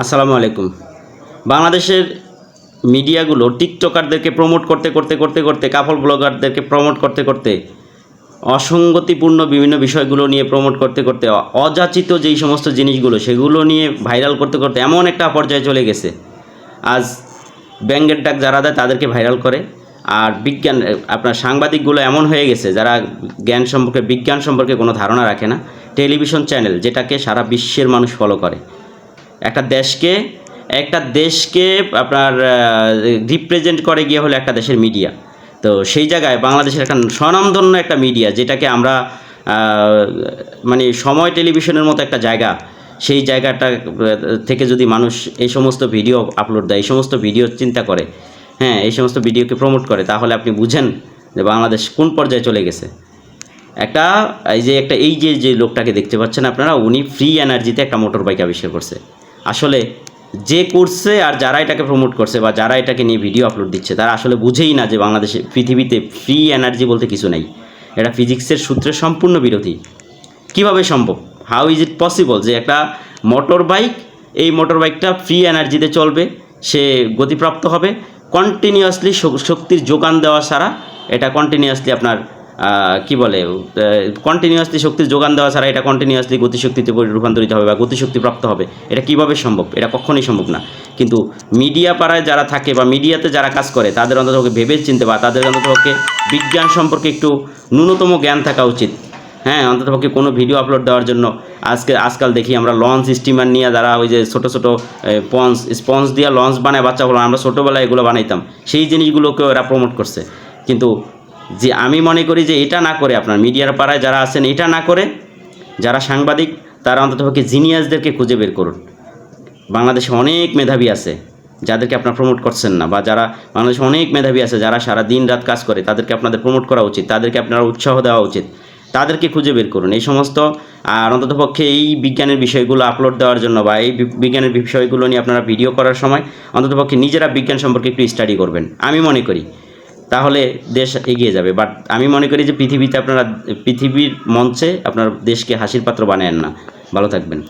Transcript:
আসসালামু আলাইকুম। বাংলাদেশের মিডিয়াগুলো টিকটকারদেরকে প্রমোট করতে করতে করতে করতে কাপল ব্লগারদেরকে প্রমোট করতে করতে অসঙ্গতিপূর্ণ বিভিন্ন বিষয়গুলো নিয়ে প্রমোট করতে করতে অযাচিত যেই সমস্ত জিনিসগুলো সেগুলো নিয়ে ভাইরাল করতে করতে এমন একটা পর্যায়ে চলে গেছে, আজ ব্যাঙের ডাক যারা দেয় তাদেরকে ভাইরাল করে। আর বিজ্ঞান আপনার সাংবাদিকগুলো এমন হয়ে গেছে যারা বিজ্ঞান সম্পর্কে কোনো ধারণা রাখে না। টেলিভিশন চ্যানেল যেটাকে সারা বিশ্বের মানুষ ফলো করে, একটা দেশকে আপনার রিপ্রেজেন্ট করে গিয়ে হলো একটা দেশের মিডিয়া। তো সেই জায়গায় বাংলাদেশের একটা স্বনামধন্য একটা মিডিয়া, যেটাকে আমরা মানে সময় টেলিভিশনের মতো একটা জায়গা, সেই জায়গাটা থেকে যদি মানুষ এই সমস্ত ভিডিও আপলোড দেয়, এই সমস্ত ভিডিও চিন্তা করে, হ্যাঁ এই সমস্ত ভিডিওকে প্রমোট করে, তাহলে আপনি বুঝেন যে বাংলাদেশ কোন পর্যায়ে চলে গেছে। এই যে লোকটাকে দেখতে পাচ্ছেন আপনারা, উনি ফ্রি এনার্জিতে একটা মোটর বাইক আবিষ্কার করছে। আসলে যে করছে আর যারা এটাকে প্রমোট করছে বা যারা এটাকে নিয়ে ভিডিও আপলোড দিচ্ছে, তারা আসলে বুঝেই না যে বাংলাদেশে পৃথিবীতে ফ্রি এনার্জি বলতে কিছু নেই। এটা ফিজিক্সের সূত্রের সম্পূর্ণ বিরোধী। কিভাবে সম্ভব? হাউ ইজ ইট পসিবল যে একটা মোটর বাইক, এই মোটর বাইকটা ফ্রি এনার্জিতে চলবে, সে গতিপ্রাপ্ত হবে, কন্টিনিউয়াসলি শক্তির যোগান দেওয়া ছাড়া, এটা কন্টিনিউয়াসলি আপনার কন্টিনিউয়াসলি শক্তির যোগান দেওয়া ছাড়া এটা কন্টিনিউয়াসলি গতিশক্তিতে রূপান্তরিত হবে বা গতিশক্তি প্রাপ্ত হবে। এটা কিভাবে সম্ভব? এটা কখনোই সম্ভব না। কিন্তু মিডিয়া পাড়ায় যারা থাকে বা মিডিয়াতে যারা কাজ করে, তাদের অন্ততপক্ষে ভেবে চিনতে বা তাদের অন্ততপক্ষে বিজ্ঞান সম্পর্কে একটু ন্যূনতম জ্ঞান থাকা উচিত। হ্যাঁ, অন্ততপক্ষে কোনো ভিডিও আপলোড দেওয়ার জন্য আজকাল দেখি আমরা লঞ্চ স্টিমার নিয়ে যারা ওই যে ছোটো ছোটো স্পঞ্জ দিয়ে লঞ্চ বানায় বাচ্চাগুলো, আমরা ছোটোবেলায় এগুলো বানাইতাম, সেই জিনিসগুলোকেও এরা প্রমোট করছে। কিন্তু আমি মনে করি যে এটা না করে, আপনার মিডিয়ার পাড়ায় যারা আছেন, এটা না করে যারা সাংবাদিক, তারা অন্ততপক্ষে জিনিয়াসদেরকে খুঁজে বের করুন। বাংলাদেশে অনেক মেধাবী আছে যাদেরকে আপনারা প্রমোট করছেন না, বা যারা বাংলাদেশে অনেক মেধাবী আছে যারা সারা দিন রাত কাজ করে, তাদেরকে আপনাদের প্রমোট করা উচিত, তাদেরকে আপনারা উৎসাহ দেওয়া উচিত। তাদেরকে খুঁজে বের করুন এই সমস্ত। আর অন্ততপক্ষে এই বিজ্ঞানের বিষয়গুলো আপলোড দেওয়ার জন্য বা এই বিজ্ঞানের বিষয়গুলো নিয়ে আপনারা ভিডিও করার সময় অন্ততপক্ষে নিজেরা বিজ্ঞান সম্পর্কে একটু স্টাডি করবেন, আমি মনে করি। তাহলে দেশ এগিয়ে যাবে। বাট আমি মনে করি যে পৃথিবীর মঞ্চে আপনার দেশকে হাসির পাত্র বানায়েন না। ভালো থাকবেন।